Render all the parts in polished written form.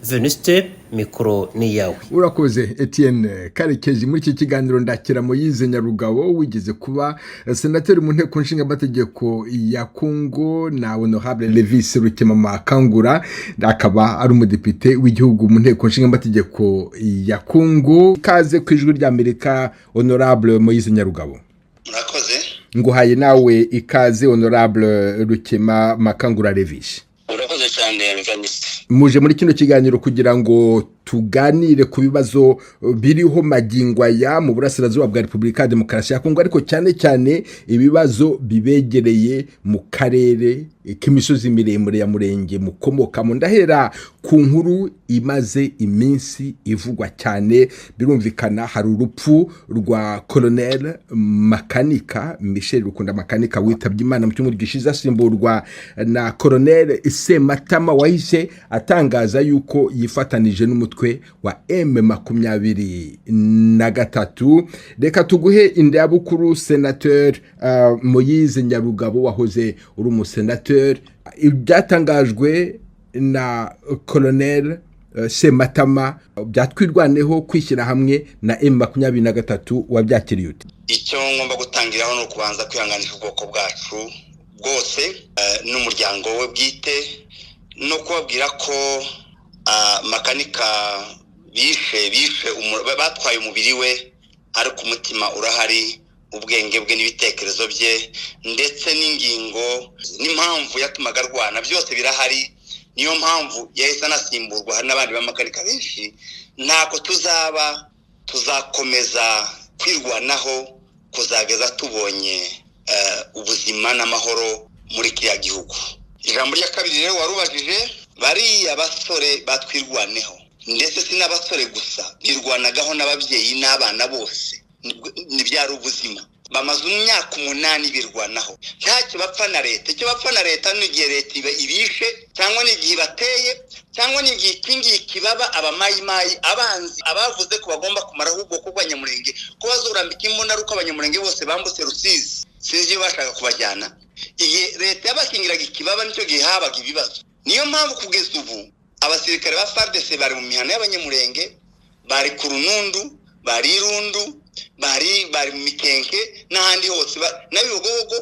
Venuste mikoro ni yawe. Urakoze Etienne Karekezi. Muri iki kiganiro ndakira Moise Nyarugabo wigeze kuba senateri mu nteko nshinga amategeko ya Kongo na Honorable Levis Rukemamakangura, akaba ari umudepite w'igihugu mu nteko nshinga amategeko ya Kongo. Kaze ku ijwi rya Amerika Honorable Moise Nyarugabo. Murakoze. Nguhaye nawe ikaze Honorable Rukemamakangura Levis. Urakoze cyane Venuste. Muje muri kino kiganiro kugira ngo tuganire ku bibazo biriho magingwa ya mu burasirazuba bwa Repubulika ya Demokarasi ya Kongo, ariko cyane cyane ibibazo bibegereye mu karere k'imisozi miremure ya Murenge mukomokamo. Ndahera ku nkuru imaze iminsi ivugwa cyane. Birumvikana hari urupfu rwa Colonel Makanika Michel Rukunda Makanika witabye Imana mu cyumweru gishize, asimburwa na Colonel Sematama wahise atangaza yuko yifatanije n'umutwe wa M23. Reka tuguhe indabukuru Senateur Moise Nyarugabo, wahoze uri umusenateur. Ibyatangajwe na Colonel Sematama byatwirwaneho kwishyira hamwe na M23 wabyakiriye ute? Icyo ngomba gutangiraho no kubanza kwihanganisha ubwoko bwacu bwose n'umuryango we bwite, no kubabwira ko Makanika bishe batwaye umubiri we, ariko umutima urahari, ubwenge bwe n'ibitekerezo bye ndetse n'ingingo n'impamvu yatumaga arwana byose birahari. Niyo mpamvu yahise anasimburwa. Hari n'abandi b'Amakanika benshi. Ntabwo tuzakomeza kwirwanaho kuzageza tubonye ubuzima n'amahoro muri kiriya gihugu. Ijambo rya kabiri rero warubajije, bariya basore batwirwaneho, ndetse si n'abasore gusa, birwanagaho n'ababyeyi n'abana bose. Nibyari ubuzima. Bamaze imyaka 8 birwanaho. Ntacyo bapfa na leta. Icyo bapfa na leta ni igihe leta ibishe, cyangwa n'igihe bateye, cyangwa n'igihe kingi kibaba abamayimayi abanzi abavuze ko bagomba kumaraho ubwoko bw'Abanyamurenge, ko bazurambika imbona ruko Abanyamurenge bose bambutse Rusizi. Sinzi iyo bashaka kubajyana. Igihe leta yabakingiraga ikibaba nicyo gihe habaga ibibazo. Niyo mpamvu kugeza ubu abasirikare ba FARDC bari mu mihana y'Abanyamurenge, bari ku Runundu, bari Irundu, bari mu Mikenke n'ahandi hose n'abibogogo.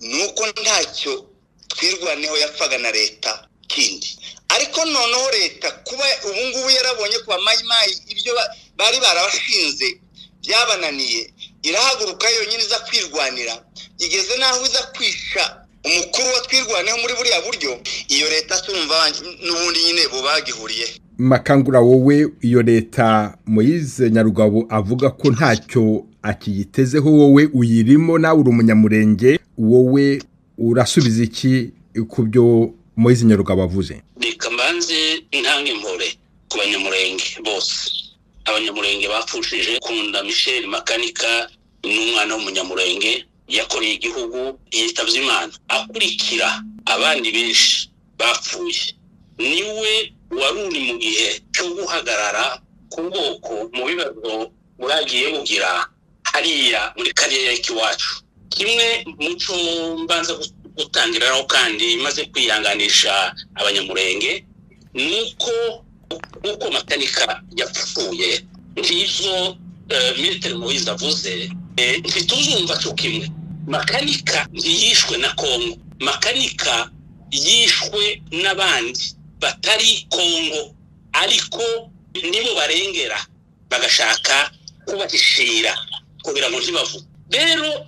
Nuko ntacyo twirwaneho yapfaga na leta kindi. Ariko noneho leta kuba ubu ngubu yarabonye kuba mayimayi ibyo bari barabashinze byabananiye, irahaguruka yonyine iza kwirwanira, igeze naho iza kwisha umukuru wa twirwaneho muri buriya buryo. Iyo leta tumva n'ubundi nyine bo bagihuriye. Makangura, wowe iyo leta Moise Nyarugabo avuga ko ntacyo akiyitezeho, wowe uyirimo, nawe uri umunyamurenge, wowe urasubiza iki ku byo Moise Nyarugabo avuze? Reka mbanze intange impore ku Banyamurenge bose. Abanyamurenge bapfushije Kunda Michel Makanika n'umwana w'umunyamurenge yakoreye igihugu, yitabye Imana akurikira abandi benshi bapfuye. Niwe waruri mu gihe cyo guhagarara ku bwoko mu bibazo buragiye bugira hariya muri karere k'iwacu. Kimwe muco mbanza gutangiraho kandi maze kwihanganisha Abanyamurenge nuko Makanika yapfuye. Ngizo Militaire Moise avuze, ntituzumva cyo kimwe. Makanika yishwe na Kongo, Makanika yishwe n'abandi batari Kongo, ariko nibo barengera bagashaka kubahishira kugira ngo ntibavuge. Rero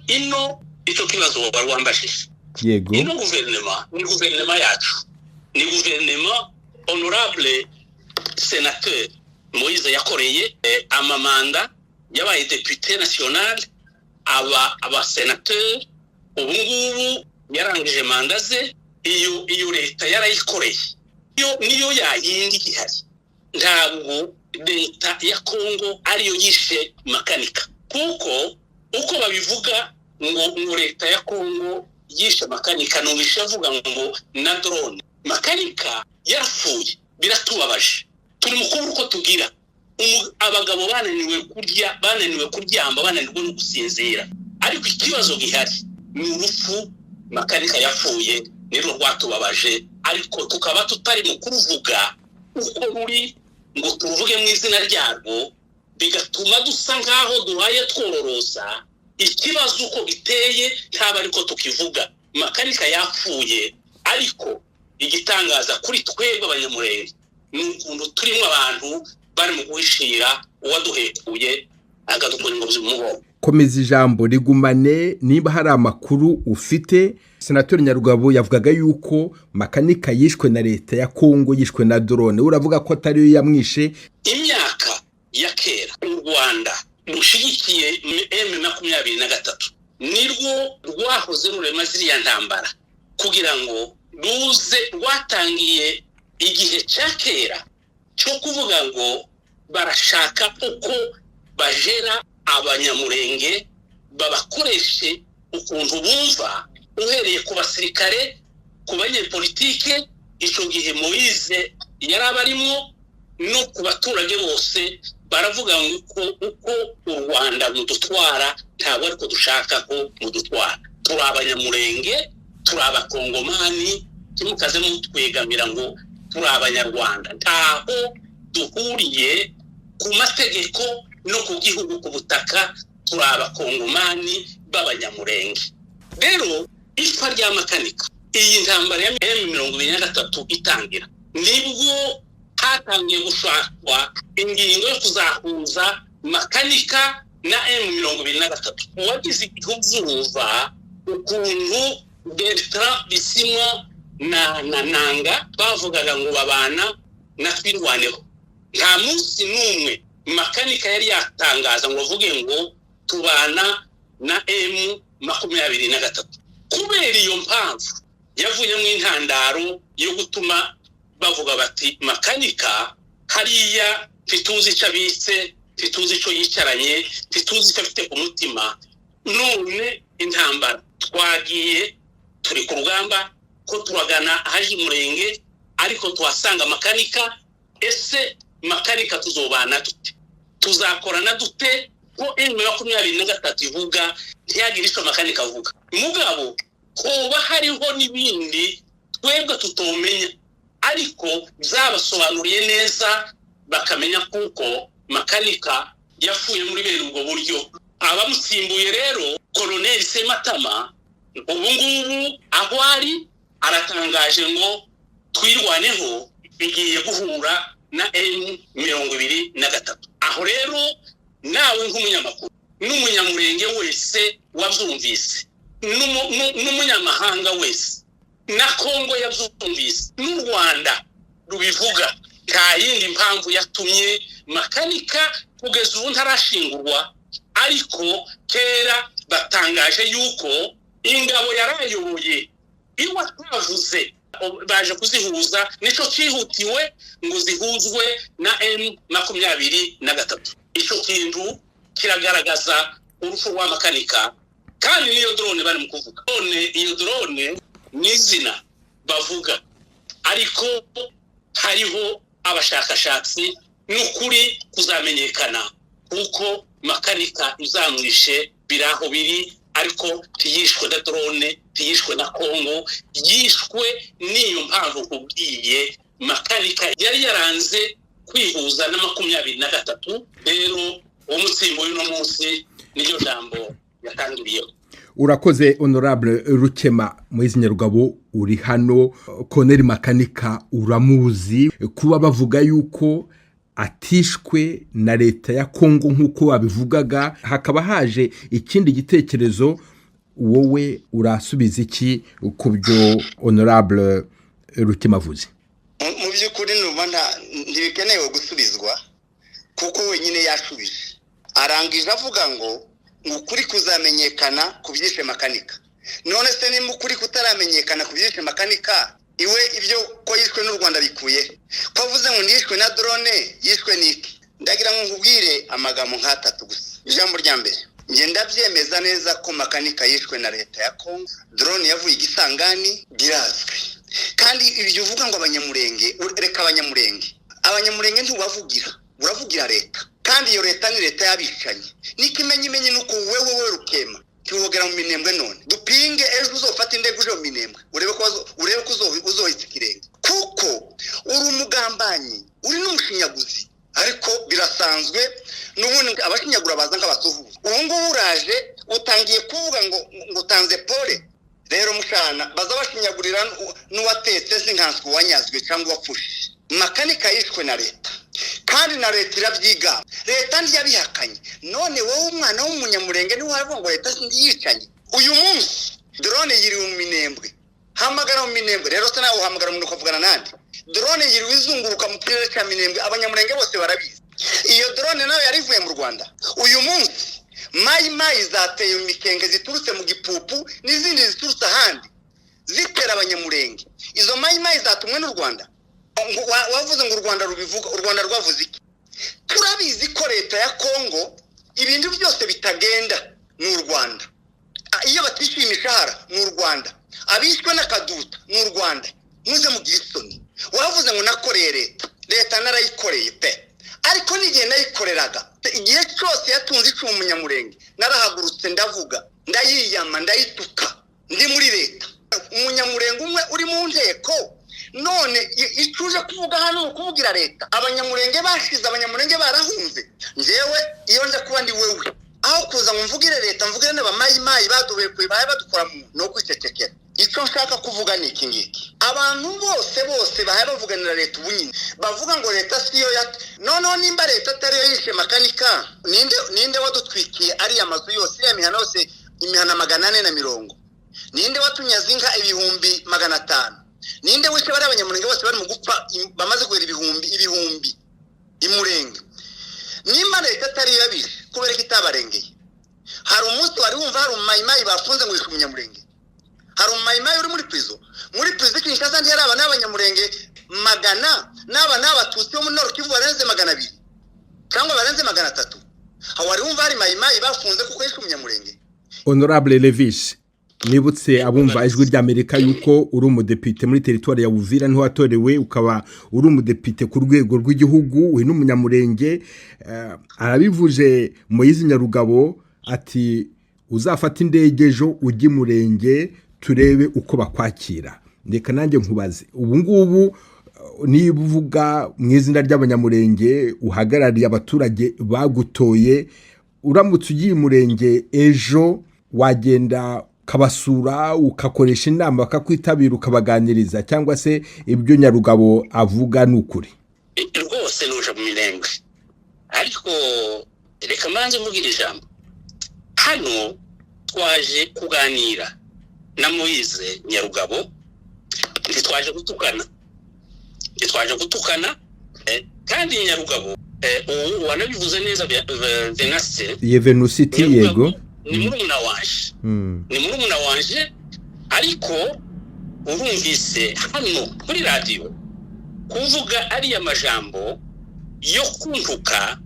icyo kibazo warwambashije. Yego. Ino guverinoma yacu ni guverinoma Honorable Senateur Moise yakoreye amamanda, yabaye député national, aba senateur. Ubu ngubu yarangije manda ze. Iyo leta yarayikoreye, niyo yayindi gihari. Ntabwo leta ya Kongo ariyo yishe Makanika, kuko uko babivuga ngo leta ya Kongo yishe Makanika, nubishe avuga ngo na drone. Makanika yarapfuye, biratubabaje. Turi mu kubura uko tugira. Abagabo bananiwe kurya, bananiwe kuryamba, bananiwe no gusinzira. Ariko ikibazo gihari ni urupfu. Makanika yapfuye nirwo rwatubabaje, ariko tukaba tutari mu kuvuga uko ruri ngo tuvuge mu izina ryarwo bigatuma dusa ngaho duhaye twororosa ikibazo uko giteye ntaba ariko tukivuga. Makanika yapfuye, ariko igitangaza kuri twebwe abanyamurenge ni ukuntu turimo abantu bari mu guhishira uwaduhekuye agadukora ingobyi mu mugongo. Komeza ijambo rigumane. Niba hari amakuru ufite, Senatori Nyarugabo yavugaga yuko Makanika yishwe na leta ya Kongo, yishwe na drone. Uravuga ko atari yo yamwishe? Imyaka ya kera u Rwanda rushigikiye M23 nirwo rwahoze rurema ziriya ntambara kugira ngo ruze rwatangiye igihe cya kera cyo kuvuga ngo barashaka uko bajera abanyamurenge babakoreshe ukuntu bumva, uhereye ku basirikare, ku banyepolitike icyo gihe Moise yarabarimo, no ku baturage bose. Baravuga ngo uko u Rwanda mudutwara ntabwo ariko dushaka ko mudutwara. Turi abanyamurenge, turi abakongomani, timukaze mutwegamira ngo turi abanyarwanda. Ntaho duhuriye ku mategeko no ku gihugu, ku butaka, turi abakongomani b'abanyamurenge. Rero ipfa rya Makanika, iyi ntambara ya M23 itangira, nibwo hatangiye gushakwa ingingo yo kuzahuza Makanika na M23. Uwagize igihuzuza ukuntu Bertrand Bisimwa na Nanga bavugaga ngo babana na twirwaneho. Nta munsi n'umwe Makanika yari yatangaza ngo avuge ngo tubana na M23. Kubera iyo mpamvu yavuye mu intandaro yo gutuma bavuga bati Makanika hariya tituzi icyo abitse, tituzi icyo yicaranye, tituzi icyo afite ku mutima. None intambara twagiye, turi ku rugamba ko turagana ahaje umurenge, ariko tuhasanga Makanika. Ese Makanika tuzobana dute? Tuzakorana dute? Ko M23 ivuga ntiyagira icyo Makanika avuga. Mugabo kuba hariho n'ibindi twebwe tutomenya, ariko byabasobanuriye neza bakamenya kuko Makanika yapfuye muri bene ubwo buryo. Abamusimbuye rero Colonel Sematama ubu ngubu aho ari aratangaje ngo twirwaneho bigiye guhura na M23. Aho rero nawe nk'umunyamakuru n'umunyamurenge wese wabyumvise, n'umunyamahanga wese na Kongo yabyumvise, n'u Rwanda rubivuga, nta yindi mpamvu yatumye Makanika kugeza ubu ntarashingurwa. Ariko kera batangaje yuko ingabo yarayoboye iwe atavuze baje kuzihuza, nico cyihutiwe ngo zihuzwe na M23. Icyo kintu kiragaragaza urupfu rwa Makanika. Kandi niyo drone bari mu kuvuga, none iyo drone n'izina bavuga, ariko hariho abashakashatsi n'ukuri kuzamenyekana kuko Makanika izamwishe biraho biri, ariko tiyishwe na drone, tiyishwe na Kongo, yishwe niyo mpamvu kubwiye Makanika yari yaranze kwihuza na 23. Rero umutsimbo y'uno munsi niyo jambo yatangiriyeho. Urakoze Honorable Rukema. Moise Nyarugabo uri hano. Colonel Makanika uramuzi, kuba bavuga yuko atishwe na leta ya Kongo nk'uko wabivugaga, hakaba haje ikindi gitekerezo, wowe urasubiza iki ku byo Honorable Rukema avuze? Mu by'ukuri n'ubona ntibikeneye gusubizwa kuko wenyine yashubije, arangije avuga ngo ukuri kuzamenyekana ku byishe Makanika. None se nimba ukuri kutaramenyekana ku byishe Makanika, iwe ibyo ko yishwe n'u Rwanda bikuye? Ko avuze ngo yishwe na drone, yishwe niki? Ndagira ngo nkubwire amagambo nk'atatu gusa. Ijambo rya mbere, nge ndabyemeza neza ko Makanika yishwe na leta ya Kongo. Drone yavuye igisangani birazwi. Kandi ibyo uvuga ngo abanyamurenge, reka abanyamurenge ntubavugira, uravugira leta. Kandi iyo leta ni leta yabishanye. Nikimenye nuko wewe Rukema kiwogera mu minembwe. None dupinge ejo uzofata indego uje mu minembwe, urebe ko uzohitsa ikirenge. Ko kuko uri umugambanyi uri n'umushinyaguzi ariko birasanzwe n'ubundi abashinyagura baza nk'abasuhuza ubu ngubu uraje utangiye kuvuga ngo utanze pole rero mushana baza bashinyagurira n'uwatetse sinkanswe wanyazwe cyangwa wapfushije makanika yishwe na leta kandi na leta irabyiga leta ntiyabihakanye none wowe umwana w'umunyamurenge ni wavuga ngo leta sindiyicanye uyu munsi drone yiri mu Minembwe hamagara mu Minembwe rero se nawe uhamagara umuntu ukavugana nande drone yiri wizunguruka mu kirere cya Minembwe abanyamurenge bose barabizi iyo drone nayo yarivuye mu Rwanda uyu munsi mayi zateye mu mikenge ziturutse mu Gipupu n'izindi ziturutse ahandi zitera abanyamurenge izo mayi zatumwe n'u Rwanda wavuze ngo u Rwanda rubivuga u Rwanda rwavuze iki turabizi ko leta ya Kongo ibintu byose bitagenda n'u Rwanda iyo batishyuye imishahara n'u Rwanda abishwe n'akaduta n'u Rwanda muze mugira isoni wavuze ngo nakoreye leta narayikoreye pe ariko n'igihe nayikoreraga igihe cyose yatunze icumu umunyamurenge narahagurutse ndavuga ndayiyama ndayituka ndi muri leta umunyamurenge umwe uri mu nteko none icuje kuvuga hano kuvugira leta abanyamurenge bashize abanyamurenge barahunze njyewe iyo nje kuba ndi wewe aho kuza ngo mvugire leta mvugire n'abamayi badubuye kwibaye badukora mu no kwicecekera icyo nshaka kuvuga ni iki ngiki abantu bose bahaye bavuganira leta ubunyine bavuga ngo leta siyo no nimba leta atari yo yishe makanika ninde wadutwikiye ari amazu yose ya mihana yose imihana 440 ninde watunyaza inka 500 ninde wishe bari abanyamurenge bose bari mu gupfa bamaze kwera ibihumbi imurenge nimba leta atari yo yabishe kubera kitabarengeye hari umunsi wari wumva hari umayimayi bafunze ngo yishe umunyamurenge hari umayimayi uri muri prison Kinshasa ndi hari abana b'abanyamurenge magana n'abatutsi bo muri Nord Kivu barenze 200 cyangwa barenze 300 hawari wumva hari mayimayi bafunze kuko yishe umunyamurenge Honorable Levis nibutse abumva ijwi ry'Amerika yuko uri umudepite muri territoire ya Uvira niho watorewe ukaba uri umudepite ku rwego rw'igihugu we n'umunyamurenge arabivuje Moise Nyarugabo ati uzafata indege ejo ujye murenge turebe uko bakwakira ndeka nanjye nkubaze ubu ngubu niba uvuga mu izina ry'abanyamurenge uhagarariye abaturage bagutoye uramutse ugiye murenge ejo wagenda kabasura ukakoresha inama bakakwitabira ukabaganiriza cyangwa se ibyo Nyarugabo avuga n'ukuri rwose nuje mu Minembwe ariko reka manze mvugira ijambo hano twaje kuganira na Moise Nyarugabo twaje gutukana kandi Nyarugabo wanabivuze neza Venuste yego ni murumuna wanje ariko urumvise hano kuri radio kuvuga ari amajambo yo kuntuka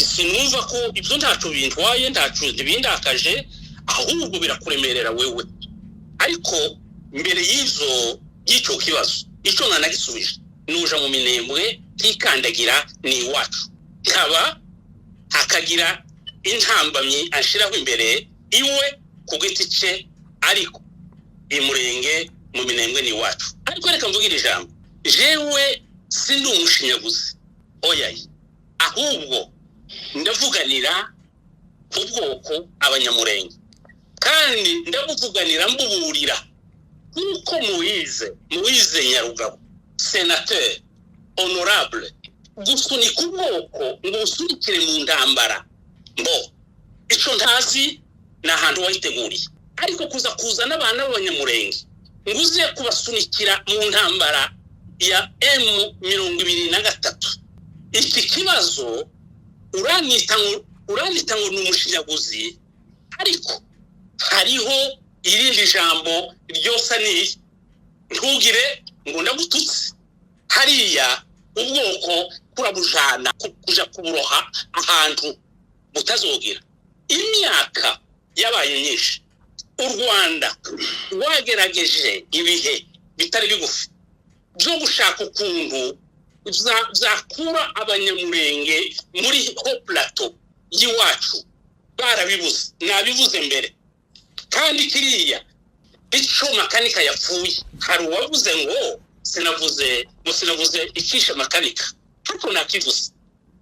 sinumva ko ibyo ntacu bintwaye ntacu bindakaje ahubwo birakuremerera wewe ariko mbere y'icyo kibazo icyo nanagisubije nuja mu Minembwe tikandagira ni iwacu kaba hakagira intambamye ashiraho imbere iwe ku giti cye ariko imurenge mu Minembwe ni iwacu ariko reka mvugira ijambo jewe sindi umushinyaguzi oyayi ahubwo ndavuganira ubwoko abanyamurenge kandi ndabuvuganira mbuburira kuko Moise Nyarugabo sénateur honorable gusunika ubwoko ngo usunikire mu ndambara mbo ico ntazi na hantu wayiteguriye ariko kuza n'abana b'abanyamurenge nguze kubasunikira mu ntambara ya M23 iki kibazo uranita ngo n'umushinyaguzi ariko hariho irindi jambo ryose ni ntugire ngo ndagututse hariya ubwoko kurabujana kuja kuburoha ahantu butazogira imyaka yabaye nyinshi u Rwanda wagerageje ibihe bitari bigufi byo gushaka ukuntu zakura abanyamurenge muri ho plateau yiwacu barabibuze nabivuze mbere kandi kiriya ico makanika yapfuye hari uwavuze ngo sinavuze icisha makanika ariko nakivuze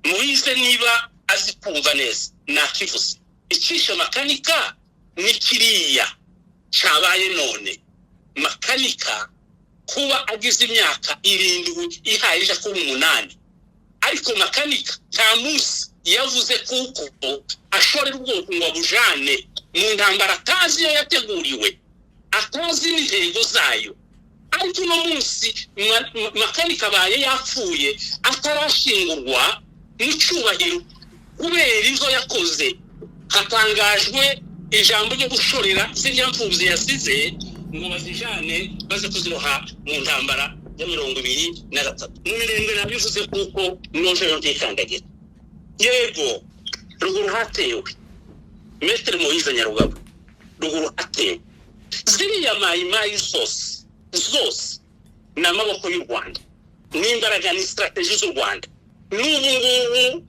Moise niba azi kumva neza nakivuze icisha makanika ni kiriya cyabaye none makanika kuba agize imyaka 7 ihayije ku 8 ariko makanika nta munsi yavuze kuko ashorera ubwoko ngo abujane mu ntambara atazi yo yateguriwe atazi n'intego zayo ariko uno munsi makanika baye yapfuye atarashingurwa n'icyubahiro kubera ivyo yakoze hatangajwe ijambo ryo gushorera ziriya mfubyi yasize ngo bazijane baze kuziroha mu ntambara ya 23 n'irengwe nabivuze kuko noje yontekandagira yego ruguru hatewe Mestre Moise Nyarugabo ruguru hatewe ziriya mayimayi zose n'amaboko y'u Rwanda n'imbaraga ni strategy z'u Rwanda n'ubu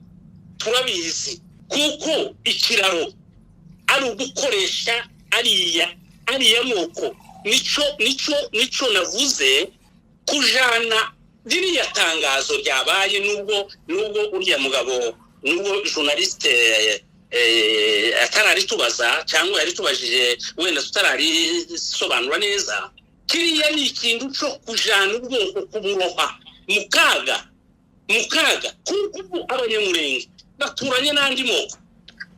turabizi kuko ikiraro ari ugukoresha ariya moko nico navuze kujana diriya tangazo ryabaye nubwo uriya mugabo nubwo journaliste atarari tubaza cyangwa yari tubajije wenda tutarari sobanura neza kiriya ni ikintu cyo kujana ubwoko kuburoha mukaga kuko abanyamurenge baturanye n'andi moko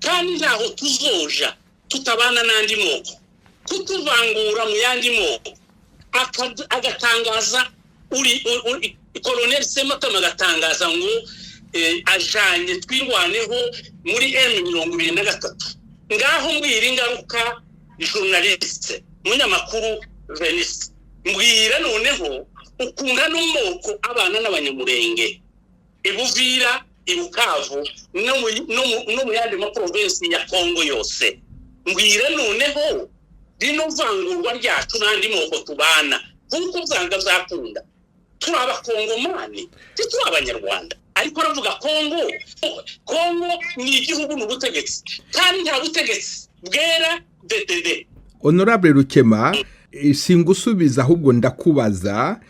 kandi ntaho tuzoja tutabana n'andi moko kutuvangura mu yandi moko agatangaza uri Colonel Sematama agatangaza ngo ajanye twirwaneho muri M23 ngaho mbwira ingaruka journaliste munyamakuru Venice mbwira noneho ukunda n'umoko abana n'abanyamurenge ibuvira ibukavu no mu yandi province ya Kongo yose mbwira noneho dino vangurwa ryacu n'andi moko tubana kuko uzanga zakunda turaba Kongomani turi abanyarwanda ariko ravuga Kongo ni igihugu n'ubutegetsi kandi nta butegetsi bwera DDD. Honorable Rukema singusubiza ahubwo ndakubaza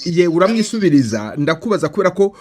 ye uramwisubiriza ndakubaza kubera ko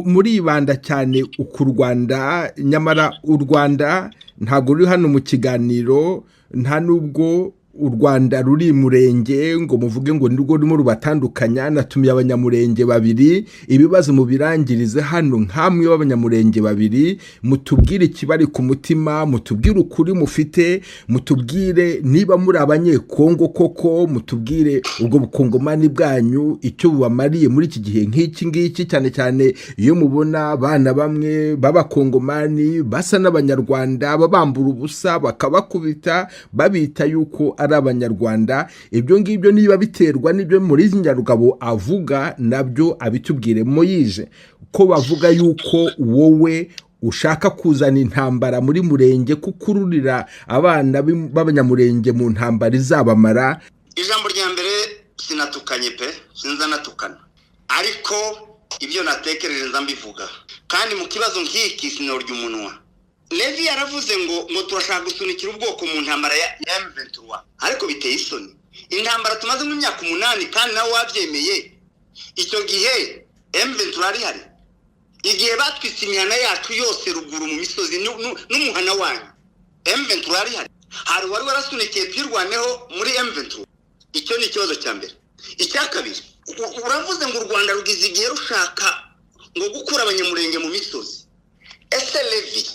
muri ibanda cyane ku Rwanda nyamara u Rwanda ntago ruri hano mu kiganiro nta nubwo u Rwanda ruri murenge ngo muvuge ngo nirwo rimo rubatandukanya natumiye abanyamurenge babiri ibibazo mu birangirize hano nkamwe b'abanyamurenge babiri mutubwire ikibari ku mutima mutubwire ukuri mufite mutubwire niba muri abanyekongo koko mutubwire ubwo bukongomani bwanyu icyo bubamariye muri iki gihe nk'iki ngiki cyane cyane iyo mubona abana bamwe b'abakongomani basa n'abanyarwanda babambura ubusa bakabakubita babita yuko ari abanyarwanda ibyo ngibyo niba biterwa n'ibyo muri Nyarugabo avuga nabyo abitubwire Moise ko bavuga yuko wowe ushaka kuzana intambara muri murenge kukururira abana b'abanyamurenge mu ntambara izabamara. Ijambo rya mbere sinatukanye pe sinzanatukana ariko ibyo natekereje nzambivuga kandi mu kibazo nk'iki sinorya umunwa. Levi yaravuze ngo turashaka gusunikira ubwoko mu ntambara ya M23 ariko biteye isoni intambara tumaze mu myaka 8 kandi nawe wabyemeye icyo gihe M23 ari hari igihe batwitse imihana yacu yose ruguru mu misozi n'umuhana wanyu M23 ari hari wari warasunikiye twirwaneho muri M23 icyo ni ikibazo cya mbere. Icya kabiri uravuze ngo u Rwanda rugize igihe rushaka ngo gukura abanyamurenge mu misozi ese Levi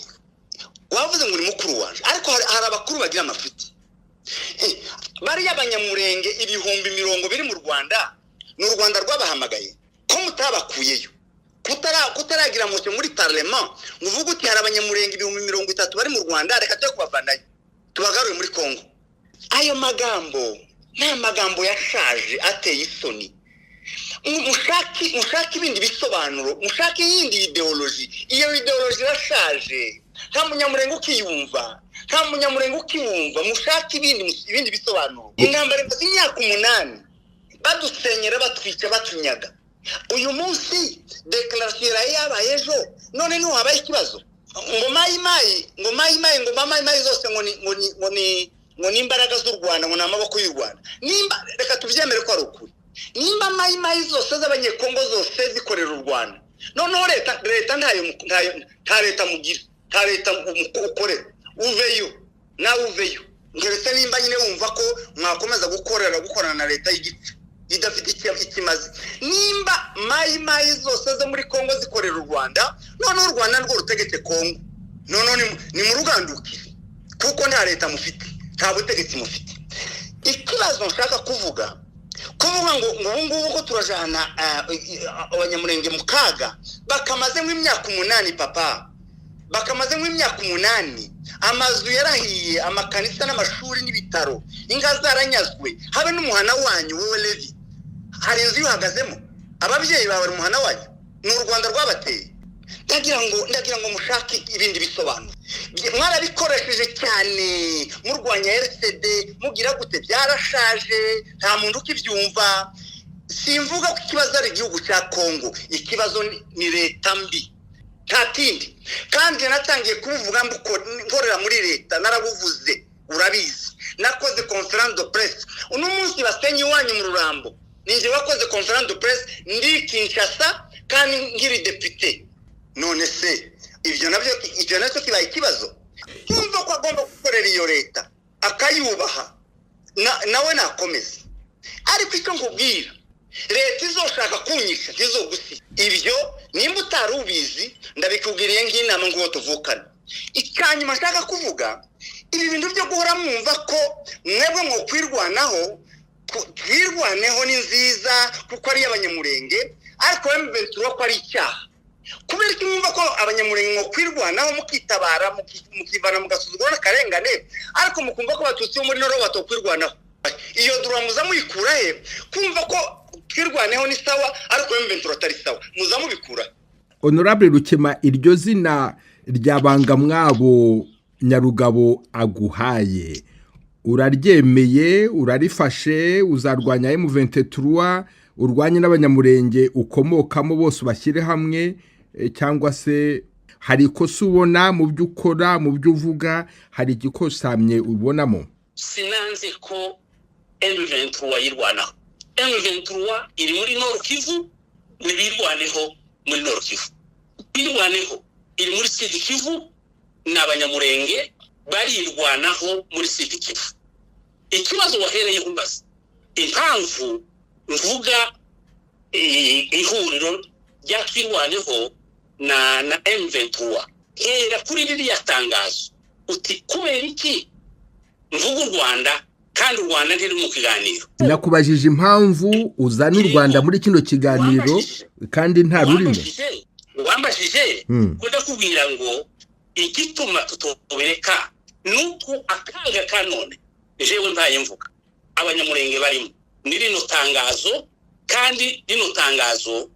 wavuze ngo ni mukuru waje ariko hari abakuru bagira amafuti bari abanyamurenge 200,000 biri mu Rwanda n'u Rwanda rwabahamagaye ko mutabakuyeyo kutaragira moto muri parlement muvuga uti hari abanyamurenge 30,000 bari mu Rwanda reka cyo kubavanayo tubagaruye muri Kongo. Ayo magambo nta magambo yashaje ateye isoni. Mushaki ibindi bisobanuro mushaki yindi ideology iyo ideology yashaje nta munyamurenge ukiyumva mushaki ibindi bisobanuro. Intambara imaze imyaka 8 badusenyera batwica batunyaga uyu munsi declaration yabaye ejo none ni wabaye ikibazo ngo mayi zose ngo ni imbaraga z'u Rwanda ngo namaboko y'u Rwanda nimba reka tubyemere ko ari ukuri nimba mayimayi zose z'abanyekongo zose zikorera u Rwanda noneho leta nta leta mugira nta leta ukorera uveyo nawe uveyo ngeretse nimba nyine wumva ko mwakomeza gukorana na leta y'igice idafite ikimazi nimba mayimayi zose zo muri Kongo zikorera u Rwanda noneho u Rwanda rwo rutegetse Kongo noneho ni mu rugandukire kuko nta leta mufite nta butegetsi mufite. Ikibazo nshaka kuvuga ngo ngubu ko turajana abanyamurenge mu kaga bakamaze nk'imyaka 8 papa bakamaze nk'imyaka 8 amazu yarahiye amakanisa n'amashuri n'ibitaro inga zaranyazwe habe n'umuhana wanyu wewe Levi hari inzu yuhagazemo ababyeyi bawe umuhana wanyu ni u Rwanda rwabateye. ndagira ngo mushake ibindi bisobanuro mwarabikoresheje cyane murwanya RCD mugira gute byarashaje nta muntu ukibyumva. Simvuga ko ikibazo ari igihugu cya Kongo, ikibazo ni leta mbi nta kindi. Kandi natangiye kubivuga nkorera muri leta narabuvuze urabizi nakoze conference de presse uno munsi basenye iwanyu mu Rurambo ninje wakoze conference de presse ndi Kinshasa kandi ngiri député. None se ibyo nacyo kibaye ikibazo yumva ko agomba gukorera iyo leta akayubaha nawe nakomeza. Ariko icyo nkubwira leta izoshaka kunyisha ntizogusi ibyo nimba utarubizi ndabikubwiriye nk'inama ngo tuvukana. Icyanyuma nshaka kuvuga ibi bintu byo guhora mwumva ko mwebwe mwo kwirwanaho twirwaneho ni nziza kuko ari abanyamurenge ariko M23 ko ari icyaha. Kubera ko mwumva ko abanyamurenge mwo kwirwanaho mukitabara mukivana mugasuzugura n'akarengane ariko mukumva ko batutsi muri noro batokwirwanaho. Iyo duramuza muyikura he kumva ko twirwaneho ni sawa ariko M23 atari sawa muza mubikura. Honorable Rukema, iryo zina ryabanga mwabo Nyarugabo aguhaye uraryemeye urarifashe uzarwanya M23 urwanye n'abanyamurenge ukomokamo bose bashyire hamwe cyangwa se hari ikosa ubona mu byo ukora mu byo uvuga hari igikosamye ubonamo? Sinanze ko M23 yirwanaho. M23 iri muri Nord Kivu nibirwaneho muri Nord Kivu. Birwaneho iri muri Sud Kivu n'abanyamurenge barirwanaho muri Sud Kivu. Ikibazo wahereye kumbaza impamvu mvuga ihuriro ryatwirwaneho na M23 era kuri ririya tangazo uti kubera iki mvuga u Rwanda kandi u Rwanda ntiri mu kiganiro. Nakubajije impamvu uzana u Rwanda muri kino kiganiro kandi nta rurimo. Wambashije kudakubwira ngo igituma tutobereka nuko akaga kanone jewe mbaye mvuga abanyamurenge barimo ni rino tangazo kandi rino tangazo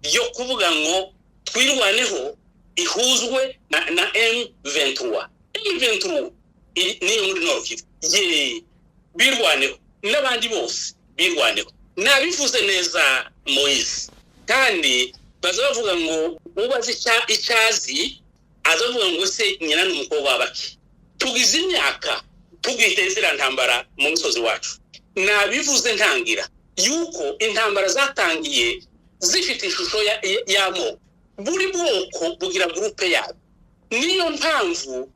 ryo kuvuga ngo twirwaneho ihuzwe na M23. M23 ni muri Nord Kivu birwaneho n'abandi bose birwaneho. Nabivuze neza Moise kandi bazavuga ngo ubaze icyazi azavuga ngo se nyina n'umukobwa wabaki tugize imyaka tugitezera ntambara mu musozi wacu. Nabivuze ntangira yuko intambara zatangiye zifite ishusho yamo buri bwoko bugira groupe yabo. Niyo mpamvu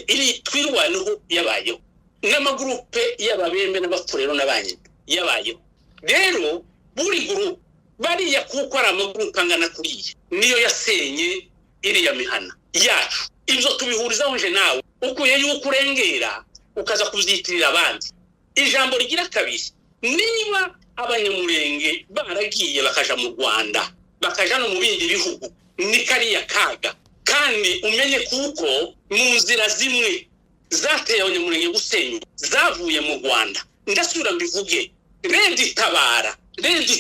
iri twirwaneho yabayeho n'amagroupe y'ababembe n'abafurero n'abanye yabayeho. Rero buri groupe bariya kuko ari amagroupe angana kuriye niyo yasenye iriya mihana yacu. Ibyo tubihurizaho nje nawe ukuye yuko urengera ukaza kuzitirira abandi. Ijambo rigira kabiri niba abanyamurenge baragiye bakaja mu Rwanda bakaja no mu bindi bihugu ni kariya kaga. Kandi umenye kuko mu nzira zimwe zateye abanyamurenge gusenywa zavuye mu Rwanda. Ndasubira mbivuge Rendi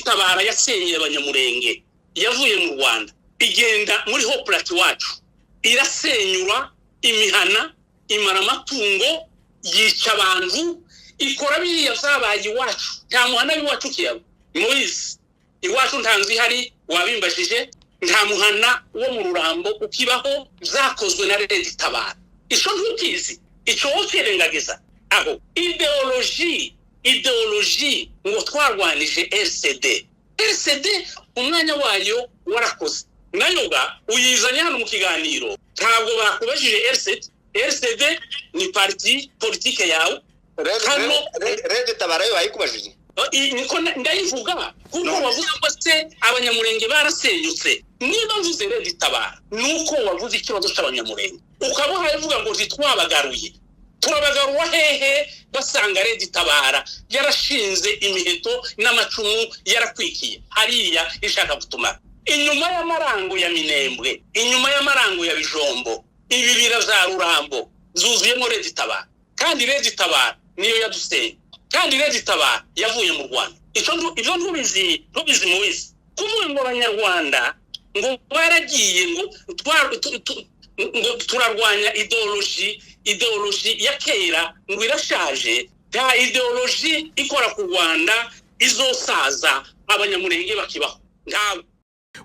Tabara yasenye abanyamurenge yavuye mu Rwanda igenda muri Hoplate wacu irasenyura imihana imara amatungo yica abantu ikora biriya zabaye iwacu nta muhana w'iwacu kiyabo. Moise iwacu ntanzi hari wabimbashije nta muhana wo mu Rurambo ukibaho zakozwe na Rendi Tabara. Ico ntukizi ico wokirengagiza aho ideology ideologie ngo twarwanije RCD umwanya wayo warakoze nayoga uyizanye hano mu kiganiro ntabwo bakubajije RCD ni parti politique yawe hano Red Tabara yo bayikubajije niko ndayivuga kuko wavuze ko se abanyamurenge barasenyutse niba mvuze Red Tabara nuko wavuze ikibazo cy'abanyamurenge ukabaha ivuga ngo twabagaruye turabagaruwa hehe basanga Red Tabara yarashinze imiheto n'amacumu yarakwikiye hariya ishaka gutuma inyuma y'amarango ya Minembwe inyuma y'amarango ya Bijombo ibibira za Rurambo zuzuyemo Red Tabara kandi Red Tabara niyo yadusenye kandi Red Tabara yavuye mu Rwanda ibyo ntubizi muwisi kuvuga ngo abanyarwanda ngo baragiye ngo turarwanya ideologie ya kera ngo irashaje ta ideologie ikora ku Rwanda izosaza abanyamurenge bakibaho ngaho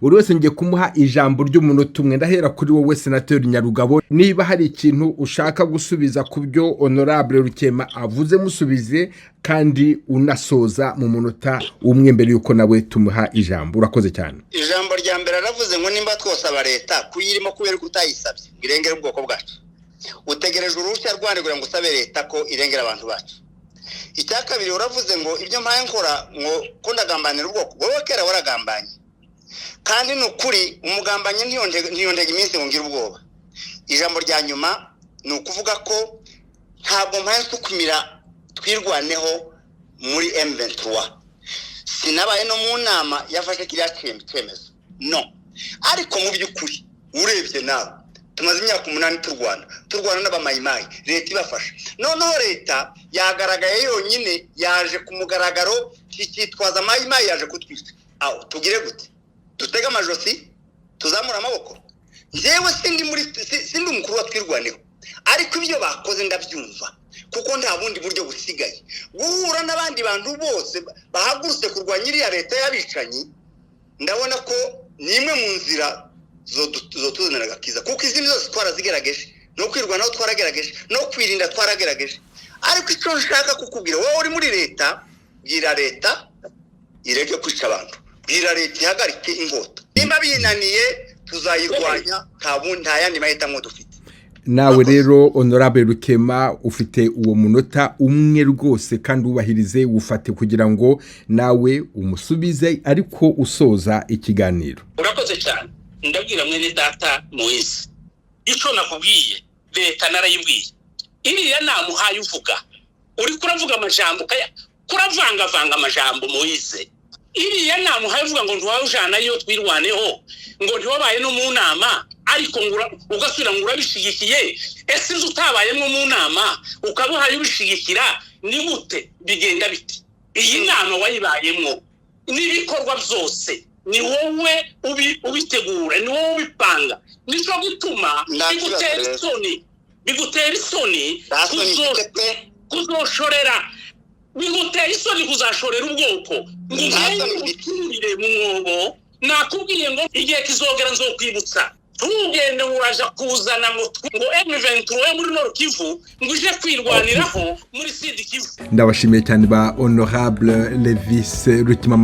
buri wese ngiye kumuha ijambo ry'umunota umwe ndahera kuri wowe Senateri Nyarugabo niba hari ikintu ushaka gusubiza ku byo Honorable Rukema avuze musubize kandi unasoza mu munota umwe mbere yuko nawe tumuha ijambo urakoze cyane ijambo rya mbere aravuze ngo nimba twosaba leta kuyirimo kubera ko utayisabye irengera ubwoko bwacu utegereje uruhushya rwandikira ngo usabe leta ko irengera abantu bacu icya kabiri uravuze ngo ibyo mpaye nkora ngo ko ndagambanira ubwoko wowe kera waragambanye kandi nukuri umugambanyi ntiyondega iminsi ngo ngire ubwoba ijambo rya nyuma ni ukuvuga ko ntabwo mpaye tukumira twirwaneho muri M23 sinabaye no mu nama yafashe kiriya cyemezo no ariko mu by'ukuri urebye nawe tumaze imyaka 8 turwana n'abamayimayi leta ibafasha noneho leta yagaragaye yonyine yaje ku mugaragaro cyitwaza amayimayi yaje kutwita aho tugire gute dutega amajosi tuzamura amaboko njyewe sindi umukuru wa twirwaneho ariko ibyo bakoze ndabyumva kuko nta bundi buryo busigaye guhura n'abandi bantu bose bahagurutse kurwanya iriya leta y'abicanyi ndabona ko nimwe mu nzira zo tuzanira gakiza kuko izindi zose twarazigerageje no kwirwanaho twaragerageje no kwirinda twaragerageje ariko icyo nshaka kukubwira wowe uri muri leta bwira leta ireke kwica abantu bwira leta ihagarike ingota nimba binaniye tuzayirwanya nta yandi mahitamo dufite nawe rero Honorable Rukema ufite uwo munota umwe rwose kandi ubahirize ufate kugira ngo nawe umusubize ariko usoza ikiganiro urakoze cyane ndabwira mwene data Moise ico nakubwiye leta narayibwiye iriya namuhaye uvuga uri kuravuga amajambo kuravanga amajambo Moise iriya namuhaye uvuga ngo ntwawujana yo twirwaneho ngo ntiwabaye no mu nama ariko ugasubira ngo urabishigikiye ese utabayemo mu nama ukabuhaye ubishigikira ni gute bigenda biti iyi nama wayibayemo n'ibikorwa byose ni wowe ubitegura ni wowe ubipanga nico gutuma bigutera isoni kuzoshorera bigutera isoni kuzashorera ubwoko ngo uturire mu mwobo nakubwiye ngo igihe kizogera nzokwibutsa ntugende uraja kuzana ngo M23 muri Nord Kivu ngo uje kwirwaniraho muri Sud Kivu ndabashimiye cyane ba Honorable Levis Rukema